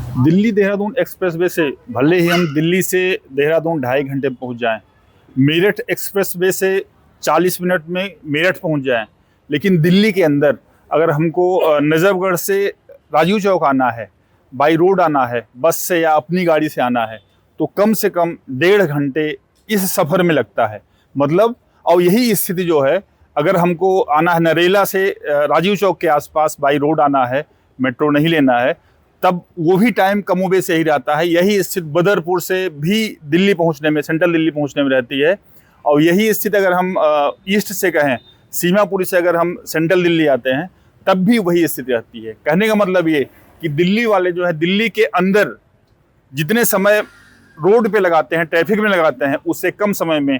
Delhi Dehradun expressway से भले ही हम दिल्ली से देहरादून 2.5 घंटे पहुंच जाएं, मेरठ एक्सप्रेसवे से 40 मिनट में मेरठ पहुंच जाएं, लेकिन दिल्ली के अंदर अगर हमको नजफगढ़ से राजीव चौक आना है, बाई रोड आना है, बस से या अपनी गाड़ी से आना है, तो कम से कम 1.5 घंटे इस सफ़र में लगता है। मतलब और यही स्थिति जो है, अगर हमको आना है नरेला से राजीव चौक के आसपास बाई रोड आना है, मेट्रो नहीं लेना है, तब वो भी टाइम कमोबेश सही रहता है। यही स्थिति बदरपुर से भी दिल्ली पहुंचने में, सेंट्रल दिल्ली पहुंचने में रहती है। और यही स्थिति अगर हम ईस्ट से कहें, सीमापुरी से अगर हम सेंट्रल दिल्ली आते हैं, तब भी वही स्थिति रहती है। कहने का मतलब ये कि दिल्ली वाले जो है, दिल्ली के अंदर जितने समय रोड पे लगाते हैं, ट्रैफिक में लगाते हैं, उससे कम समय में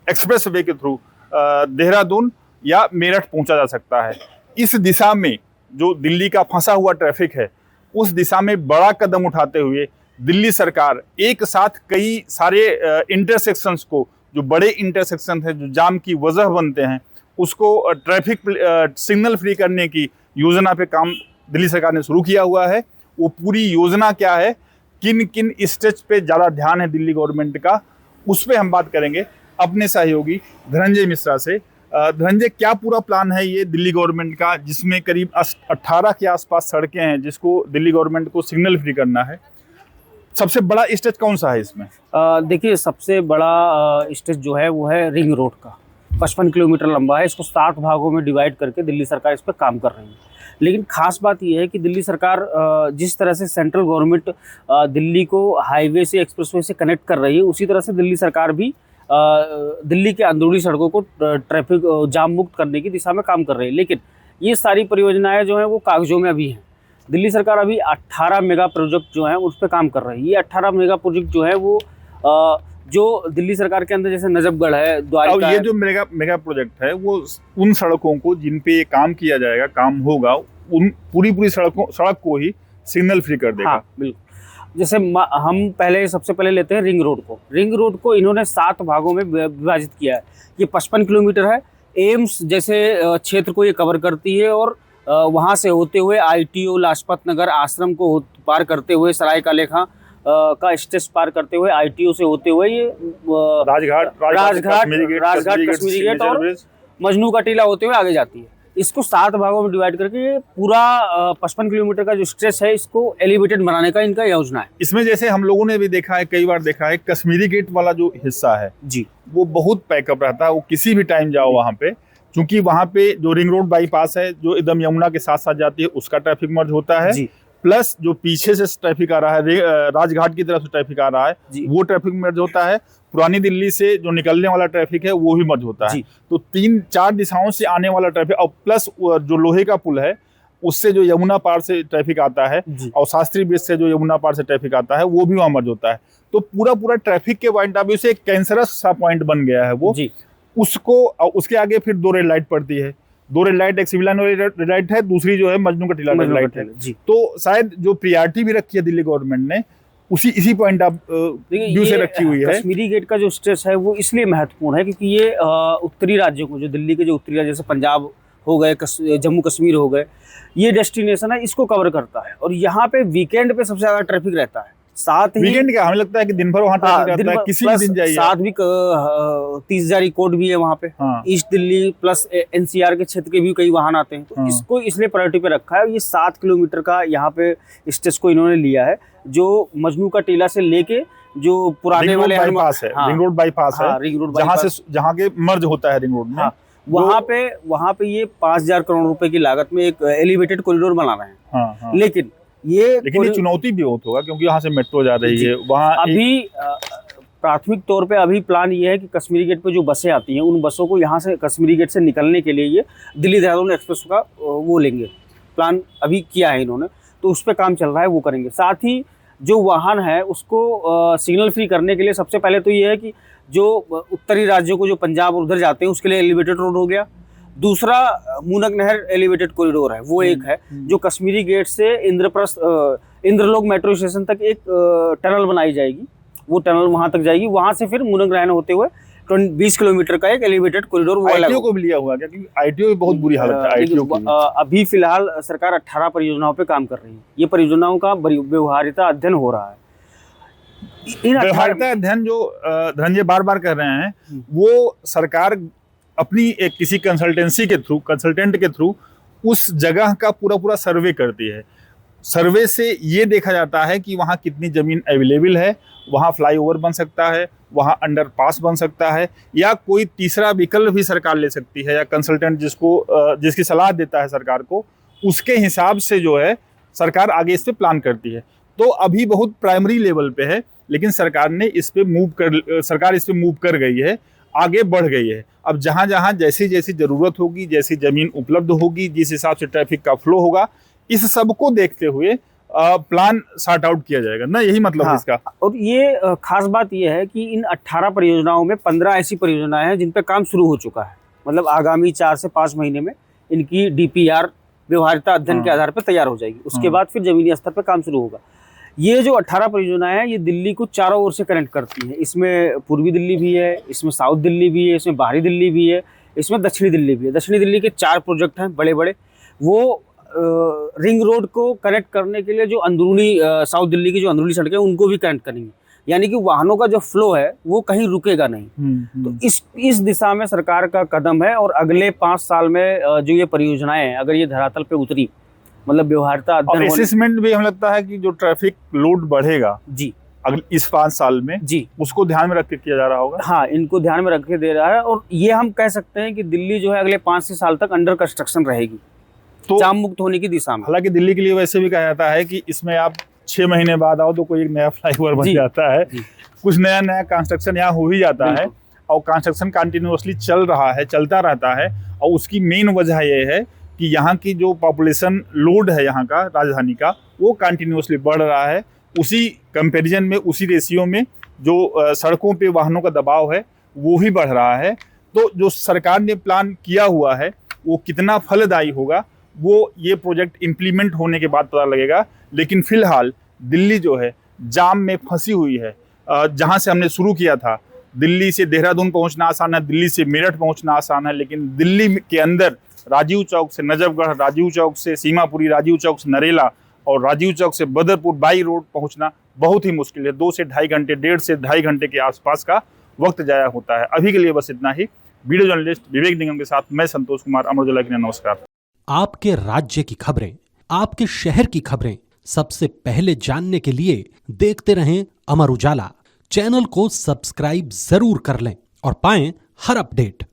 एक्सप्रेस वे के थ्रू देहरादून या मेरठ पहुंचा जा सकता है। इस दिशा में जो दिल्ली का फंसा हुआ ट्रैफिक है, उस दिशा में बड़ा कदम उठाते हुए दिल्ली सरकार एक साथ कई सारे इंटरसेक्शंस को, जो बड़े इंटरसेक्शन हैं, जो जाम की वजह बनते हैं, उसको ट्रैफिक सिग्नल फ्री करने की योजना पे काम दिल्ली सरकार ने शुरू किया हुआ है। वो पूरी योजना क्या है, किन किन स्टेज पे ज़्यादा ध्यान है दिल्ली गवर्नमेंट का, उस पर हम बात करेंगे अपने सहयोगी धनंजय मिश्रा से। धनंजय, क्या पूरा प्लान है ये दिल्ली गवर्नमेंट का, जिसमें करीब 18 के आसपास सड़कें हैं जिसको दिल्ली गवर्नमेंट को सिग्नल फ्री करना है? सबसे बड़ा स्टेज कौन सा है इसमें? देखिए, सबसे बड़ा स्टेज जो है वो है रिंग रोड का। 55 किलोमीटर लंबा है। इसको 7 भागों में डिवाइड करके दिल्ली सरकार इस पर काम कर रही है। लेकिन खास बात यह है कि दिल्ली सरकार जिस तरह से सेंट्रल गवर्नमेंट दिल्ली को हाईवे से, एक्सप्रेसवे से कनेक्ट कर रही है, उसी तरह से दिल्ली सरकार भी दिल्ली के अंदरूनी सड़कों को ट्रैफिक जाम मुक्त करने की दिशा में काम कर रही है। लेकिन ये सारी परियोजनाएं जो हैं वो कागजों में अभी हैं। दिल्ली सरकार अभी 18 मेगा प्रोजेक्ट जो हैं उस पर काम कर रही है। ये 18 मेगा प्रोजेक्ट जो है वो जो दिल्ली सरकार के अंदर, जैसे नजफगढ़ है, द्वारका, ये जो मेगा प्रोजेक्ट है, वो उन सड़कों को जिन पे काम किया जाएगा, काम होगा, उन पूरी सड़क को ही सिग्नल फ्री कर देगा। हाँ, बिल्कुल। जैसे हम सबसे पहले लेते हैं रिंग रोड को। रिंग रोड को इन्होंने 7 भागों में विभाजित किया है। ये 55 किलोमीटर है। एम्स जैसे क्षेत्र को ये कवर करती है, और वहाँ से होते हुए ITO, लाजपत नगर आश्रम को पार करते हुए, सराय काले खां का स्टेज पार करते हुए, ITO से होते हुए ये राजघाट, कश्मीरी गेट और मजनू का टीला होते हुए आगे जाती है। इसको 7 भागों में डिवाइड करके ये पूरा 55 किलोमीटर का जो स्ट्रेच है, इसको एलिवेटेड बनाने का इनका योजना है। इसमें जैसे हम लोगों ने भी देखा है, कई बार देखा है, कश्मीरी गेट वाला जो हिस्सा है जी, वो बहुत पैकअप रहता है। वो किसी भी टाइम जाओ वहाँ पे, क्योंकि वहाँ पे जो रिंग रोड बाईपास है, जो एकदम यमुना के साथ साथ जाती है, उसका ट्रैफिक मर्ज होता है जी। प्लस जो पीछे से ट्रैफिक आ रहा है, राजघाट की तरफ से ट्रैफिक आ रहा है, वो ट्रैफिक मर्ज होता है। पुरानी दिल्ली से जो निकलने वाला ट्रैफिक है वो भी मर्ज होता है। तो 3-4 दिशाओं से आने वाला ट्रैफिक, और प्लस जो लोहे का पुल है उससे जो यमुना पार से ट्रैफिक आता है, और शास्त्री ब्रिज से जो यमुना पार से ट्रैफिक आता है, वो भी वहाँ मर्ज होता है। तो पूरा ट्रैफिक के पॉइंट ऑफ व्यू से एक कैंसरस सा पॉइंट बन गया है वो जी। उसको, उसके आगे फिर 2 रेड लाइट पड़ती है। 2 रेड लाइट, एक सिविल लाइन रेड लाइट है, दूसरी जो है मजनू का टीला रेड लाइट है जी। तो शायद जो प्रियॉरिटी भी रखी है दिल्ली गवर्नमेंट ने, इसी पॉइंट ऑफ व्यू से रखी हुई है। कश्मीरी गेट का जो स्ट्रेच है वो इसलिए महत्वपूर्ण है क्योंकि ये उत्तरी राज्यों को, जो दिल्ली के जो उत्तरी राज्य, जैसे पंजाब हो गए, जम्मू कश्मीर हो गए, ये डेस्टिनेशन है, इसको कवर करता है। और यहाँ पे वीकेंड पे सबसे ज्यादा ट्रैफिक रहता है। साथ ही वीकेंड क्या, हमें लगता है कि दिन भर वहाँ ट्रैफिक रहता है, किसी भी दिन जाइए। साथ भी 30,000 कोड भी है वहाँ पे। ईस्ट दिल्ली प्लस NCR के क्षेत्र के भी कई वाहन आते हैं। तो इसको इसलिए प्रायोरिटी पे रखा है। ये 7 किलोमीटर का यहाँ पे स्टेज को इन्होंने लिया है, जो मजनू का टीला से लेके जो पुराने वाले बाईपास है, रिंग रोड बाईपास है, जहाँ के मर्ज होता है रिंग रोड में, वहाँ पे ये 5,000 करोड़ रुपए की लागत में एक एलिवेटेड कॉरिडोर बना रहे हैं। लेकिन ये चुनौती भी बहुत होगा, क्योंकि यहाँ से मेट्रो जा रही है। वहाँ अभी प्राथमिक तौर पे अभी प्लान ये है कि कश्मीरी गेट पे जो बसें आती हैं, उन बसों को यहाँ से कश्मीरी गेट से निकलने के लिए ये दिल्ली देहरादून एक्सप्रेस का वो लेंगे। प्लान अभी किया है इन्होंने, तो उस पर काम चल रहा है, वो करेंगे। साथ ही जो वाहन है उसको सिग्नल फ्री करने के लिए सबसे पहले तो ये है कि जो उत्तरी राज्यों को, जो पंजाब उधर जाते हैं, उसके लिए एलिवेटेड रोड हो गया। दूसरा मूनक नहर एलिवेटेड कॉरिडोर है, वो एक है जो कश्मीरी गेट से इंद्रलोक मेट्रो स्टेशन तक एक टनल बनाई जाएगी। वो टनल वहां तक जाएगी, वहां से फिर मूनक नहर होते हुए 20 किलोमीटर का एक एलिवेटेड कॉरिडोर वो अलग आईटीओ को भी लिया हुआ क्या? क्योंकि आईटीओ की बहुत बुरी हालत है आईटीओ की। अभी फिलहाल सरकार 18 परियोजनाओं पे काम कर रही है। ये परियोजनाओं का व्यवहार्यता अध्ययन हो रहा है। व्यवहार्यता अध्ययन जो धनंजय बार बार कह रहे हैं वो सरकार अपनी एक किसी कंसल्टेंट के थ्रू उस जगह का पूरा सर्वे करती है। सर्वे से ये देखा जाता है कि वहाँ कितनी ज़मीन अवेलेबल है, वहाँ फ्लाईओवर बन सकता है, वहाँ अंडरपास बन सकता है, या कोई तीसरा विकल्प भी सरकार ले सकती है, या कंसल्टेंट जिसकी सलाह देता है सरकार को, उसके हिसाब से जो है सरकार आगे इस पे प्लान करती है। तो अभी बहुत प्राइमरी लेवल पे है, लेकिन सरकार इस पे मूव कर गई है, आगे बढ़ गई है। अब जहाँ जहाँ जैसी जैसी ज़रूरत होगी, जैसी ज़मीन उपलब्ध होगी, जिस हिसाब से ट्रैफिक का फ्लो होगा, इस सब को देखते हुए प्लान सॉर्ट आउट किया जाएगा ना, यही मतलब है इसका। और ये खास बात ये है कि इन 18 परियोजनाओं में 15 ऐसी परियोजनाएं हैं जिन पे काम शुरू हो चुका है। मतलब आगामी 4 से 5 महीने में इनकी डीपीआर व्यवहार्यता अध्ययन के आधार पर तैयार हो जाएगी। उसके बाद फिर जमीनी स्तर पर काम शुरू होगा। ये जो 18 परियोजनाएं हैं ये दिल्ली को चारों ओर से कनेक्ट करती हैं। इसमें पूर्वी दिल्ली भी है, इसमें साउथ दिल्ली भी है, इसमें बाहरी दिल्ली भी है, इसमें दक्षिणी दिल्ली भी है। दक्षिणी दिल्ली के 4 प्रोजेक्ट हैं बड़े बड़े। वो रिंग रोड को कनेक्ट करने के लिए जो अंदरूनी साउथ दिल्ली की जो अंदरूनी सड़कें उनको भी कनेक्ट करेंगे, यानी कि वाहनों का जो फ्लो है वो कहीं रुकेगा नहीं। तो इस दिशा में सरकार का कदम है। और अगले 5 साल में जो ये परियोजनाएं हैं, अगर ये धरातल पे उतरी, मतलब व्यवहार्यता अध्ययन असेसमेंट भी हमें लगता है कि जो ट्रैफिक लोड बढ़ेगा जी अगले इस 5 साल में जी उसको ध्यान में रख के किया जा रहा होगा। हाँ, इनको ध्यान में रख के दे रहा है। और ये हम कह सकते हैं कि दिल्ली जो है अगले 5 साल तक अंडर कंस्ट्रक्शन रहेगी, तो जाम मुक्त होने की दिशा में। हालांकि दिल्ली के लिए वैसे भी कहा जाता है कि इसमें आप 6 महीने बाद आओ तो कोई एक नया फ्लाईओवर बन जाता है, कुछ नया कंस्ट्रक्शन यहाँ हो ही जाता है, और कंस्ट्रक्शन कंटिन्यूअसली चलता रहता है। और उसकी मेन वजह यह है कि यहाँ की जो पॉपुलेशन लोड है यहाँ का राजधानी का, वो कंटिन्यूअसली बढ़ रहा है। उसी कंपैरिजन में, उसी रेशियो में जो सड़कों पे वाहनों का दबाव है वो ही बढ़ रहा है। तो जो सरकार ने प्लान किया हुआ है वो कितना फलदायी होगा वो ये प्रोजेक्ट इम्प्लीमेंट होने के बाद पता लगेगा। लेकिन फिलहाल दिल्ली जो है जाम में फंसी हुई है। जहाँ से हमने शुरू किया था, दिल्ली से देहरादून पहुँचना आसान है, दिल्ली से मेरठ पहुँचना आसान है, लेकिन दिल्ली के अंदर राजीव चौक से नजफगढ़, राजीव चौक से सीमापुरी, राजीव चौक से नरेला और राजीव चौक से बदरपुर बाई रोड पहुंचना बहुत ही मुश्किल है। 2 से ढाई घंटे, 1.5 से 2.5 घंटे के आसपास का वक्त जाया होता है। अभी के लिए बस इतना ही। वीडियो जर्नलिस्ट विवेक निगम के साथ मैं संतोष कुमार, अमर उजाला के लिए नमस्कार। आपके राज्य की खबरें, आपके शहर की खबरें सबसे पहले जानने के लिए देखते रहें अमर उजाला। चैनल को सब्सक्राइब जरूर कर लें और पाएं हर अपडेट।